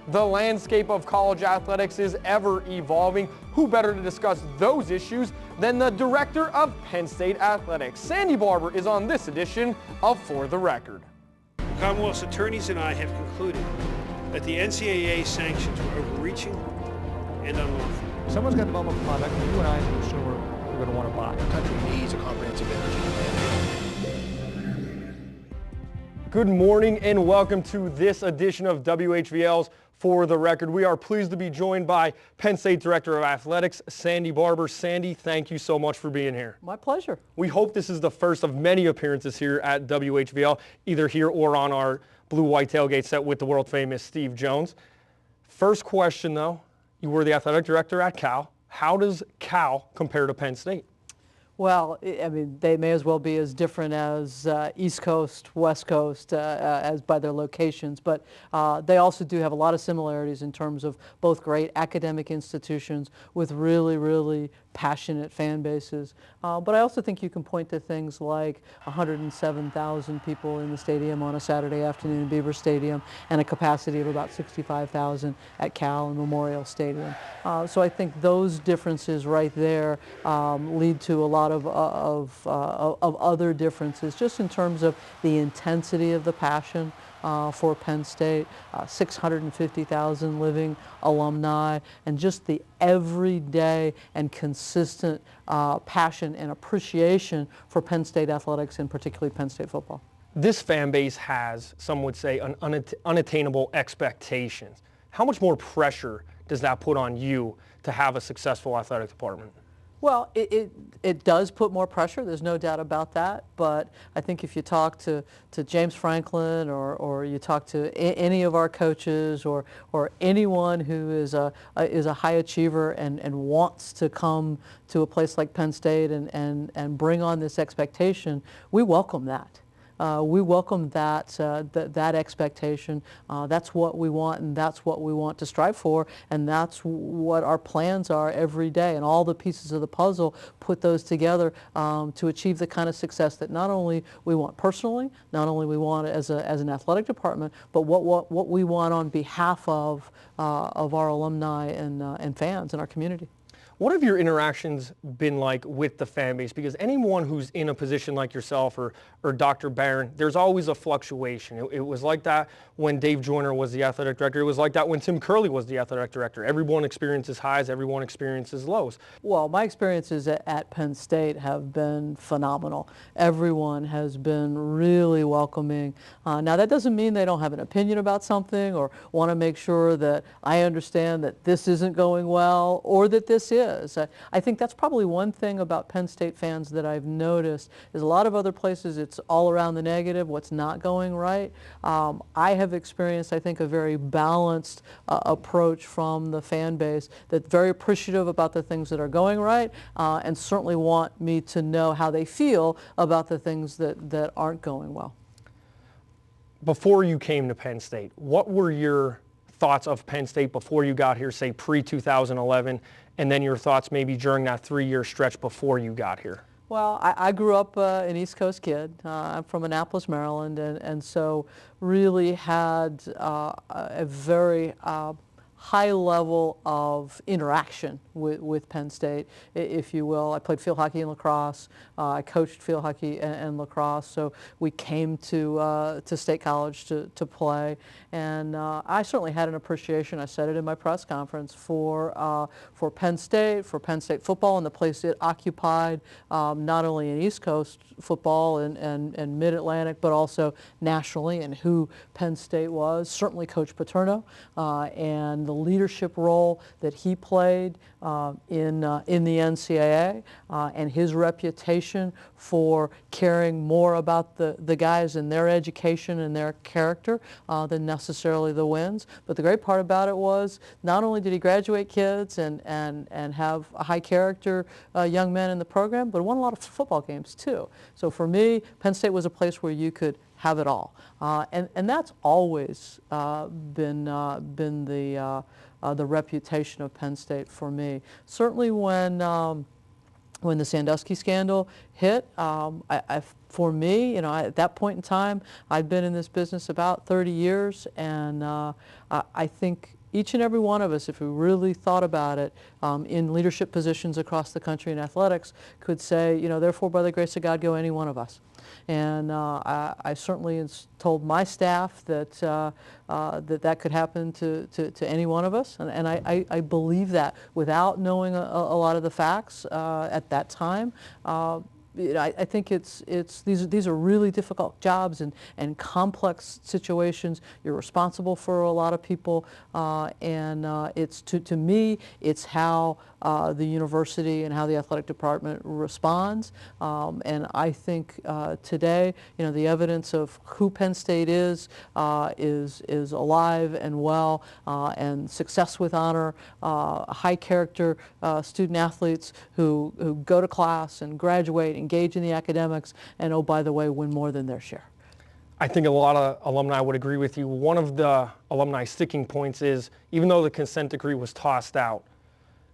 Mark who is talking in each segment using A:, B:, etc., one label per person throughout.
A: The landscape of college athletics is ever evolving. Who better to discuss those issues than the director of Penn State Athletics? Sandy Barbour is on this edition of For the Record.
B: Commonwealth's attorneys and I have concluded that the NCAA sanctions were overreaching and unlawful.
C: Someone's got to develop a product that you and I, as a consumer, are going to want to buy.
D: The country needs a comprehensive energy plan.
A: Good morning and welcome to this edition of WHVL's For the Record. We are pleased to be joined by Penn State Director of Athletics, Sandy Barbour. Sandy, thank you so much for being here.
E: My pleasure.
A: We hope this is the first of many appearances here at WHVL, either here or on our blue-white tailgate set with the world-famous Steve Jones. First question, though, you were the athletic director at Cal. How does Cal compare to Penn State?
E: Well, I mean, they may as well be as different as East Coast, West Coast, as by their locations, but they also do have a lot of similarities in terms of both great academic institutions with really, really passionate fan bases. But I also think you can point to things like 107,000 people in the stadium on a Saturday afternoon in Beaver Stadium and a capacity of about 65,000 at Cal and Memorial Stadium. So I think those differences right there lead to a lot of other differences just in terms of the intensity of the passion for Penn State, 650,000 living alumni, and just the everyday and consistent passion and appreciation for Penn State athletics and particularly Penn State football.
A: This fan base has, some would say, unattainable expectations. How much more pressure does that put on you to have a successful athletic department?
E: Well, it does put more pressure, there's no doubt about that, but I think if you talk to James Franklin or you talk to any of our coaches or anyone who is a high achiever and wants to come to a place like Penn State and bring on this expectation, we welcome that. We welcome that expectation. That's what we want, and that's what we want to strive for, and that's what our plans are every day. And all the pieces of the puzzle put those together to achieve the kind of success that not only we want personally, not only we want as an athletic department, but what we want on behalf of our alumni and fans in our community.
A: What have your interactions been like with the fan base? Because anyone who's in a position like yourself or Dr. Barron, there's always a fluctuation. It was like that when Dave Joyner was the athletic director. It was like that when Tim Curley was the athletic director. Everyone experiences highs, everyone experiences lows.
E: Well, my experiences at Penn State have been phenomenal. Everyone has been really welcoming. Now, that doesn't mean they don't have an opinion about something or want to make sure that I understand that this isn't going well or that this is. I think that's probably one thing about Penn State fans that I've noticed is a lot of other places it's all around the negative, what's not going right. I have experienced, I think, a very balanced approach from the fan base that's very appreciative about the things that are going right and certainly want me to know how they feel about the things that aren't going well.
A: Before you came to Penn State, what were your thoughts of Penn State before you got here, say pre-2011, and then your thoughts maybe during that 3-year stretch before you got here?
E: Well, I grew up an East Coast kid. I'm from Annapolis, Maryland, and so really had a very high level of interaction with Penn State, if you will. I played field hockey and lacrosse. I coached field hockey and lacrosse, so we came to State College to play. And I certainly had an appreciation, I said it in my press conference, for Penn State football and the place it occupied, not only in East Coast football and Mid-Atlantic, but also nationally, and who Penn State was. Certainly Coach Paterno and the leadership role that he played in the NCAA and his reputation for caring more about the guys and their education and their character than necessarily the wins. But the great part about it was not only did he graduate kids and have a high character young men in the program, but won a lot of football games too. So for me, Penn State was a place where you could have it all. And that's always been the reputation of Penn State for me. Certainly when the Sandusky scandal hit, I for me, at that point in time, I'd been in this business about 30 years, and I think each and every one of us, if we really thought about it, in leadership positions across the country in athletics, could say, therefore, by the grace of God, go any one of us. And I certainly told my staff that that could happen to any one of us, and I believe that without knowing a lot of the facts at that time. I think these are really difficult jobs and complex situations. You're responsible for a lot of people, and it's to me, it's how the university and how the athletic department responds. And I think today, the evidence of who Penn State is alive and well, and success with honor, high character student athletes who go to class and graduate, engage in the academics, and oh, by the way, win more than their share.
A: I think a lot of alumni would agree with you. One of the alumni sticking points is, even though the consent decree was tossed out,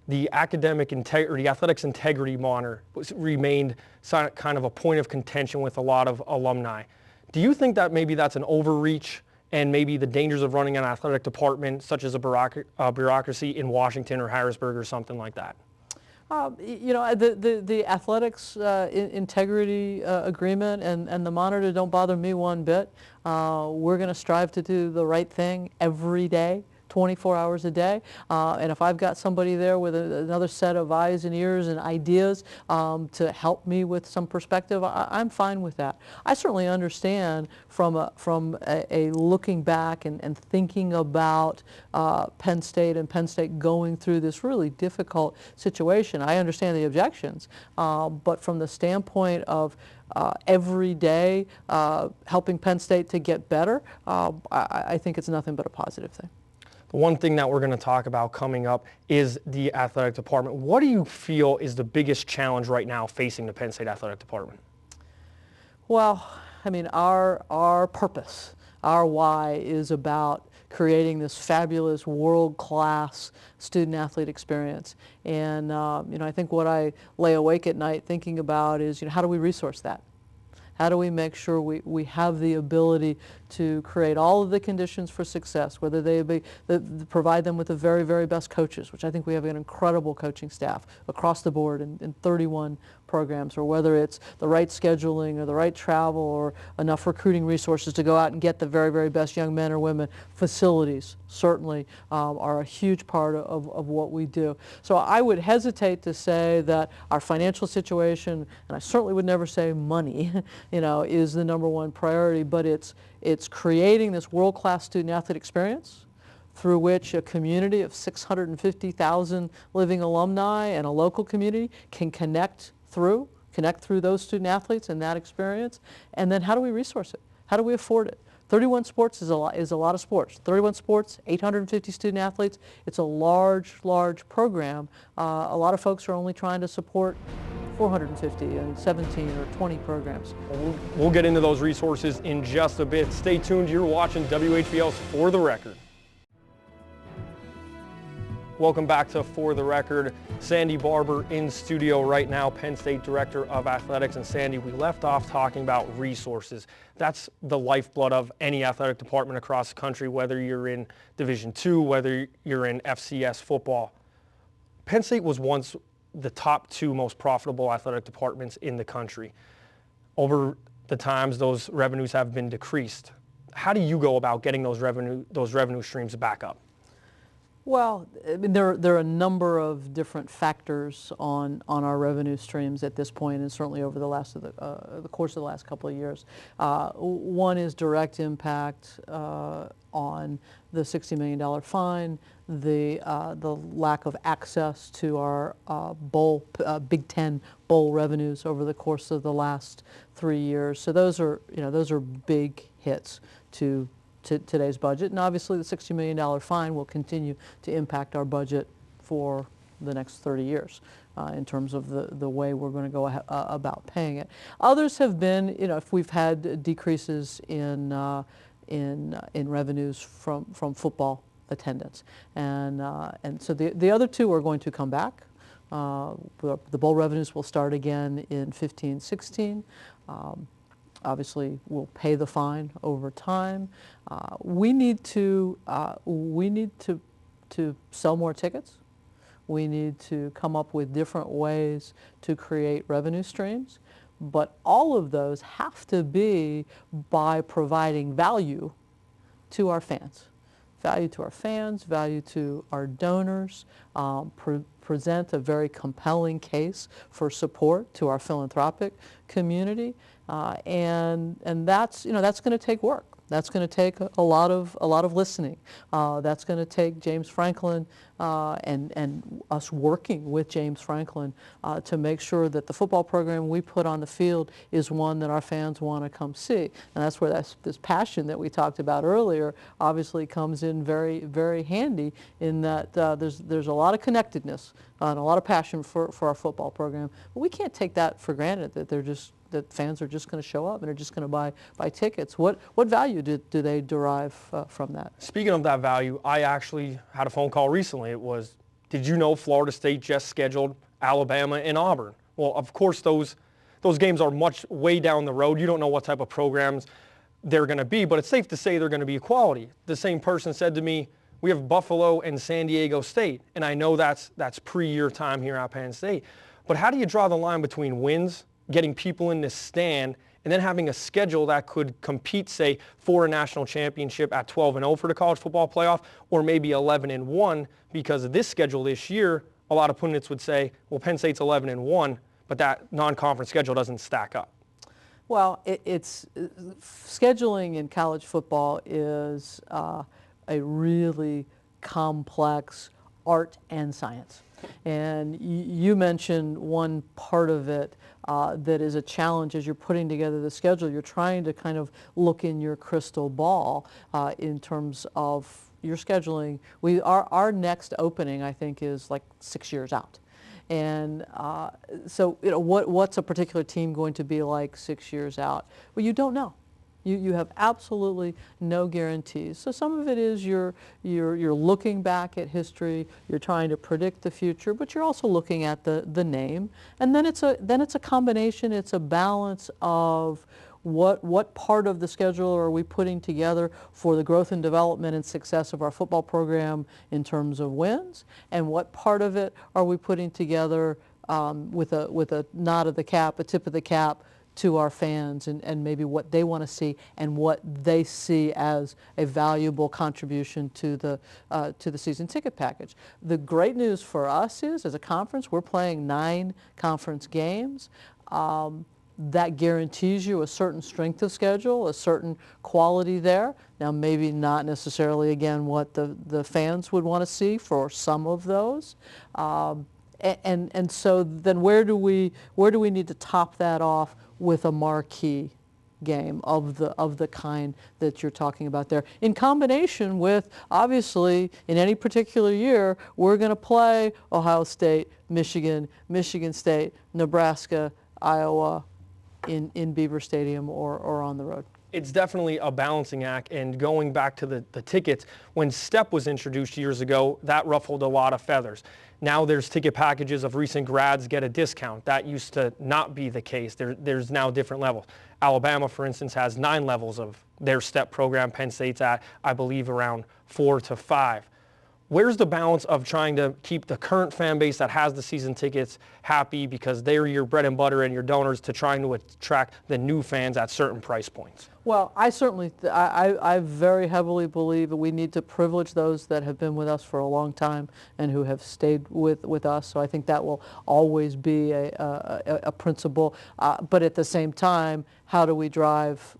A: the academic integrity, athletics integrity monitor remained kind of a point of contention with a lot of alumni. Do you think that maybe that's an overreach, and maybe the dangers of running an athletic department, such as a bureaucracy in Washington or Harrisburg or something like that?
E: The athletics integrity agreement and the monitor don't bother me one bit. We're going to strive to do the right thing every day, 24 hours a day. And if I've got somebody there with another set of eyes and ears and ideas to help me with some perspective, I'm fine with that. I certainly understand from a looking back and thinking about Penn State and Penn State going through this really difficult situation. I understand the objections, but from the standpoint of every day helping Penn State to get better, I think it's nothing but a positive thing.
A: The one thing that we're going to talk about coming up is the athletic department. What do you feel is the biggest challenge right now facing the Penn State athletic department?
E: Well, I mean, our purpose, our why is about creating this fabulous world-class student-athlete experience. And, I think what I lay awake at night thinking about is, how do we resource that? How do we make sure we have the ability to create all of the conditions for success, whether they be provide them with the very, very best coaches, which I think we have an incredible coaching staff across the board in 31 programs, or whether it's the right scheduling or the right travel or enough recruiting resources to go out and get the very, very best young men or women. Facilities certainly are a huge part of what we do. So I would hesitate to say that our financial situation, and I certainly would never say money, is the number one priority, but it's creating this world-class student-athlete experience through which a community of 650,000 living alumni and a local community can connect through those student-athletes and that experience. And then how do we resource it? How do we afford it? 31 sports is a lot of sports. 31 sports, 850 student-athletes. It's a large, large program. A lot of folks are only trying to support 450 and 17 or 20 programs.
A: We'll get into those resources in just a bit. Stay tuned. You're watching WHVL's For the Record. Welcome back to For the Record. Sandy Barbour in studio right now, Penn State Director of Athletics. And Sandy, we left off talking about resources. That's the lifeblood of any athletic department across the country, whether you're in Division II, whether you're in FCS football. Penn State was once the top 2 most profitable athletic departments in the country. Over the times, those revenues have been decreased. How do you go about getting those revenue streams back up?
E: Well, I mean, there are a number of different factors on our revenue streams at this point, and certainly over the course of the last couple of years. One is direct impact on the $60 million fine, the lack of access to our Big Ten bowl revenues over the course of the last 3 years. So those are big hits to today's budget, and obviously the $60 million fine will continue to impact our budget for the next 30 years in terms of the way we're going to go about paying it. Others have been, if we've had decreases in revenues from football attendance, and so the other two are going to come back. The bowl revenues will start again in 15-16. Obviously, we'll pay the fine over time. We need to sell more tickets. We need to come up with different ways to create revenue streams. But all of those have to be by providing value to our fans. Value to our fans, value to our donors, present a very compelling case for support to our philanthropic community, and that's going to take work. That's going to take a lot of listening. That's going to take James Franklin and us working with James Franklin to make sure that the football program we put on the field is one that our fans want to come see. And that's where this passion that we talked about earlier obviously comes in very, very handy, in that there's a lot of connectedness and a lot of passion for our football program. But we can't take that for granted, that fans are just going to show up and are just going to buy tickets. What value do they derive from that?
A: Speaking of that value, I actually had a phone call recently. It was, did you know Florida State just scheduled Alabama and Auburn? Well, of course, those games are way down the road. You don't know what type of programs they're going to be, but it's safe to say they're going to be quality. The same person said to me, we have Buffalo and San Diego State, and I know that's pre-year time here at Penn State. But how do you draw the line between wins, getting people in the stand, and then having a schedule that could compete, say, for a national championship at 12-0 for the college football playoff, or maybe 11-1, because of this schedule this year, a lot of pundits would say, well, Penn State's 11-1, but that non-conference schedule doesn't stack up.
E: Well, it's scheduling in college football is a really complex art and science. And you mentioned one part of it that is a challenge as you're putting together the schedule. You're trying to kind of look in your crystal ball in terms of your scheduling. Our next opening, I think, is like 6 years out. And so, what's a particular team going to be like 6 years out? Well, you don't know. You have absolutely no guarantees. So some of it is you're looking back at history, you're trying to predict the future, but you're also looking at the name. And then it's a combination, it's a balance of what part of the schedule are we putting together for the growth and development and success of our football program in terms of wins, and what part of it are we putting together with a nod of the cap, a tip of the cap, to our fans, and maybe what they want to see and what they see as a valuable contribution to the season ticket package. The great news for us is, as a conference, we're playing 9 conference games. That guarantees you a certain strength of schedule, a certain quality there. Now, maybe not necessarily, again, what the fans would want to see for some of those. And so then where do we need to top that off with a marquee game of the kind that you're talking about there, in combination with, obviously, in any particular year, we're going to play Ohio State, Michigan, Michigan State, Nebraska, Iowa in Beaver Stadium or on the road.
A: It's definitely a balancing act, and going back to the tickets, when STEP was introduced years ago, that ruffled a lot of feathers. Now there's ticket packages of recent grads get a discount. That used to not be the case. There's now different levels. Alabama, for instance, has 9 levels of their STEP program. Penn State's at, I believe, around 4 to 5. Where's the balance of trying to keep the current fan base that has the season tickets happy because they're your bread and butter and your donors, to trying to attract the new fans at certain price points?
E: Well, I certainly, I very heavily believe that we need to privilege those that have been with us for a long time and who have stayed with us. So I think that will always be a principle. But at the same time, how do we drive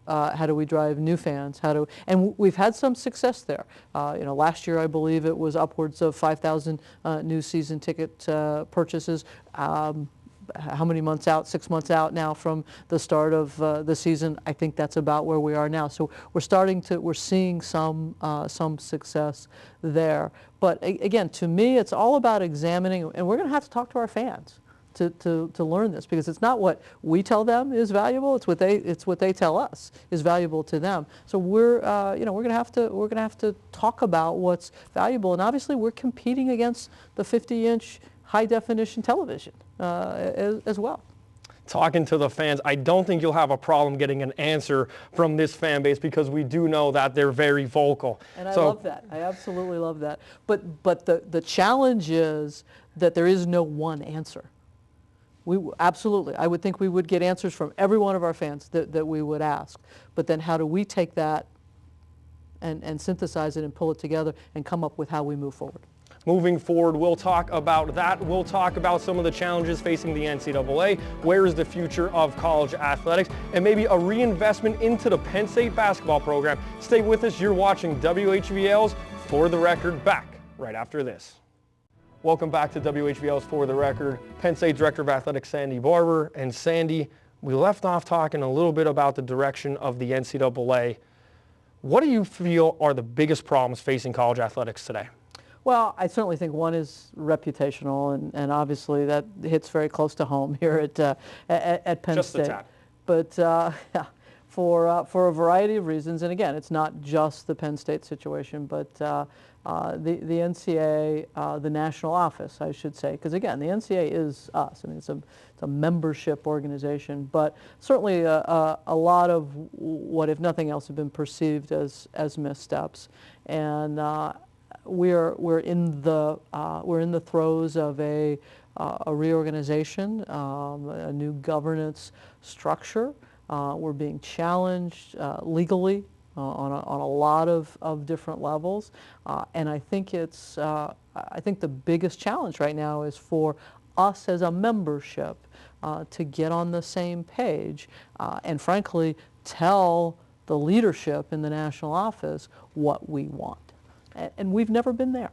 E: new fans? And we've had some success there. Last year I believe it was upwards of 5,000 new season ticket purchases. How many months out? 6 months out now from the start of the season. I think that's about where we are now. So we're seeing some success there. But again, to me, it's all about examining, and we're going to have to talk to our fans to learn this, because it's not what we tell them is valuable. It's what they tell us is valuable to them. So we're going to have to talk about what's valuable, and obviously we're competing against the 50-inch high-definition television as well.
A: talking to the fans, I don't think you'll have a problem getting an answer from this fan base because we do know that they're very vocal.
E: And I love that. I absolutely love that. But the challenge is that there is no one answer. Absolutely, I would think we would get answers from every one of our fans that we would ask. But then how do we take that and synthesize it and pull it together and come up with how we move forward?
A: Moving forward, we'll talk about that. We'll talk about some of the challenges facing the NCAA, where is the future of college athletics, and maybe a reinvestment into the Penn State basketball program. Stay with us. You're watching WHVL's For the Record, back right after this. Welcome back to WHVL's For the Record. Penn State Director of Athletics Sandy Barbour. And Sandy, we left off talking a little bit about the direction of the NCAA. What do you feel are the biggest problems facing college athletics today?
E: Well, I certainly think one is reputational, and obviously that hits very close to home here at Penn
A: Just
E: State.
A: a tad.
E: But yeah, for a variety of reasons, and again, it's not just the Penn State situation, but the NCAA, the national office, I should say, because again, the NCAA is us. I mean, it's a membership organization, but certainly a lot of what, if nothing else, have been perceived as missteps, and we're in the throes of a reorganization, a new governance structure. We're being challenged legally on a lot of different levels, and I think the biggest challenge right now is for us as a membership to get on the same page and frankly tell the leadership in the national office what we want. And we've never been there.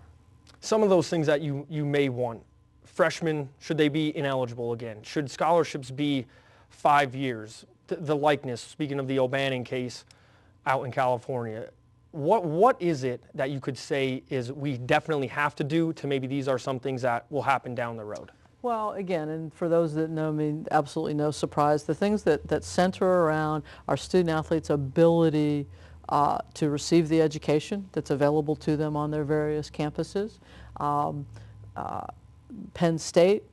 A: Some of those things that you may want. Freshmen, should they be ineligible again? Should scholarships be 5 years? The likeness, speaking of the O'Bannon case out in California, what is it that you could say is we definitely have to do to maybe these are some things that will happen down the road?
E: Well, again, and for those that know me, absolutely no surprise, the things that center around our student athletes' ability to receive the education that's available to them on their various campuses. Penn State,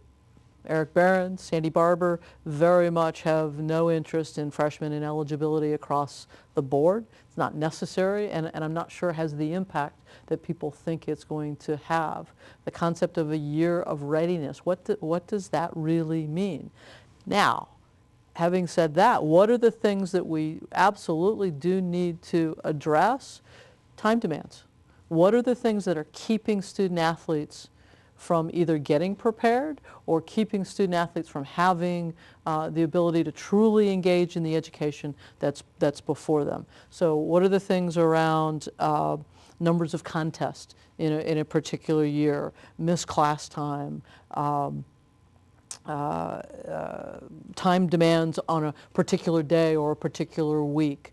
E: Eric Barron, Sandy Barbour very much have no interest in freshman ineligibility across the board. It's not necessary, and I'm not sure it has the impact that people think it's going to have. The concept of a year of readiness, what does that really mean? Now, having said that, what are the things that we absolutely do need to address? Time demands. What are the things that are keeping student athletes from either getting prepared or keeping student athletes from having the ability to truly engage in the education that's before them? So what are the things around numbers of contests in a particular year, missed class time, time demands on a particular day or a particular week?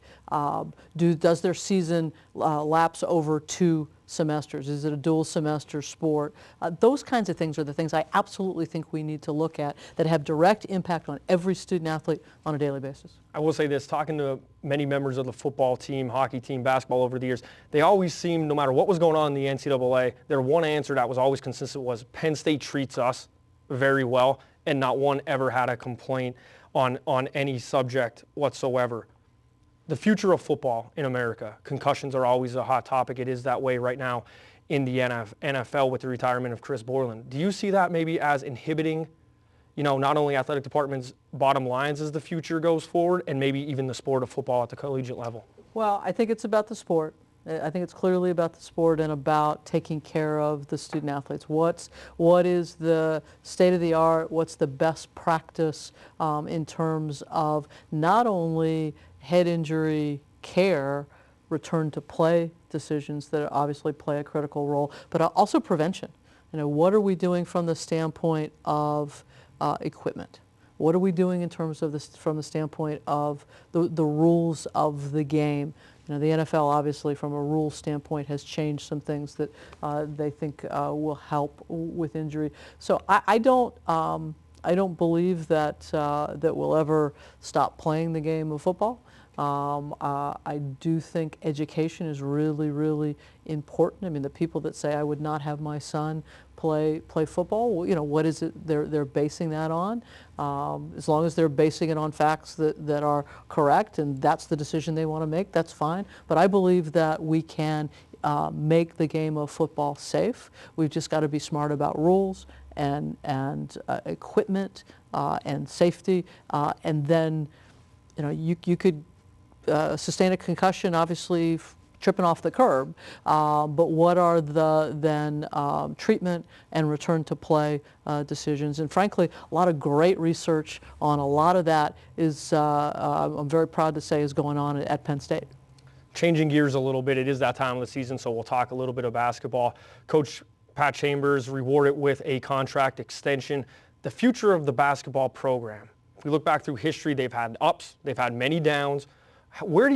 E: Does their season lapse over 2 semesters? Is it a dual semester sport? Those kinds of things are the things I absolutely think we need to look at that have direct impact on every student athlete on a daily basis.
A: I will say this, talking to many members of the football team, hockey team, basketball over the years, they always seemed, no matter what was going on in the NCAA, their one answer that was always consistent was Penn State treats us very well, and not one ever had a complaint on any subject whatsoever. The future of football in America, concussions are always a hot topic. It is that way right now in the NFL with the retirement of Chris Borland. Do you see that maybe as inhibiting, not only athletic departments' bottom lines as the future goes forward, and maybe even the sport of football at the collegiate level?
E: Well, I think it's about the sport. I think it's clearly about the sport and about taking care of the student athletes. What is the state of the art? What's the best practice in terms of not only head injury care, return to play decisions that obviously play a critical role, but also prevention. What are we doing from the standpoint of equipment? What are we doing in terms of this from the standpoint of the rules of the game? The NFL obviously from a rules standpoint has changed some things that they think will help with injury. So I don't believe that we'll ever stop playing the game of football. I do think education is really, really important. I mean, the people that say I would not have my son play football, well, you know, what is it they're basing that on? As long as they're basing it on facts that are correct and that's the decision they want to make, that's fine. But I believe that we can make the game of football safe. We've just got to be smart about rules and equipment and safety, and then, you know, you could sustain a concussion, obviously tripping off the curb, but what are the then treatment and return to play decisions? And frankly, a lot of great research on a lot of that is, I'm very proud to say, is going on at Penn State.
A: Changing gears a little bit, it is that time of the season, so we'll talk a little bit of basketball. Coach Pat Chambers rewarded with a contract extension. The future of the basketball program, if we look back through history, they've had ups, they've had many downs. Where do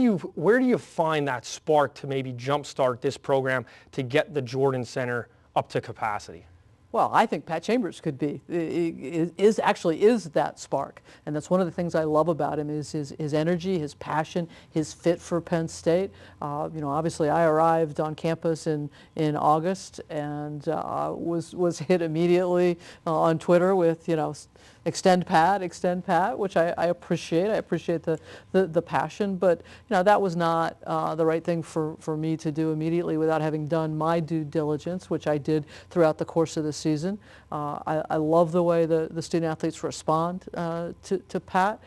A: you find that spark to maybe jumpstart this program to get the Jordan Center up to capacity?
E: Well, I think Pat Chambers could be, is that spark. And that's one of the things I love about him is his energy, his passion, his fit for Penn State. You know, obviously I arrived on campus in August and was hit immediately on Twitter with, you know, extend Pat, which I appreciate. I appreciate the passion, but you know, that was not the right thing for me to do immediately without having done my due diligence, which I did throughout the course of the season. I love the way the student athletes respond to Pat.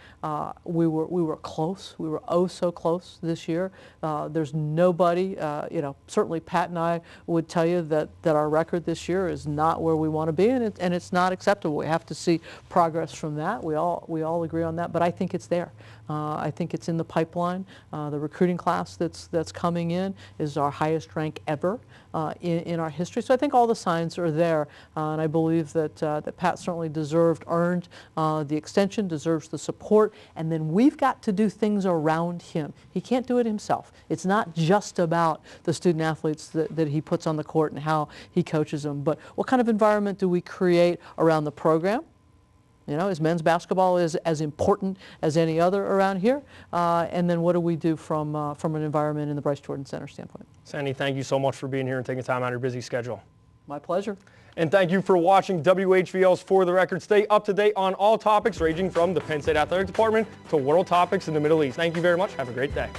E: We were close. We were oh so close this year. There's nobody, you know, certainly Pat and I would tell you that our record this year is not where we want to be, and it's not acceptable. We have to see progress from that. We all agree on that, but I think it's there. I think it's in the pipeline. The recruiting class that's coming in is our highest rank ever in our history. So I think all the signs are there, and I believe that Pat certainly earned the extension, deserves the support, and then we've got to do things around him. He can't do it himself. It's not just about the student athletes that he puts on the court and how he coaches them, but what kind of environment do we create around the program? You know, is men's basketball as important as any other around here? And then what do we do from an environment in the Bryce Jordan Center standpoint?
A: Sandy, thank you so much for being here and taking time out of your busy schedule.
E: My pleasure.
A: And thank you for watching WHVL's For the Record. Stay up to date on all topics ranging from the Penn State Athletic Department to world topics in the Middle East. Thank you very much. Have a great day.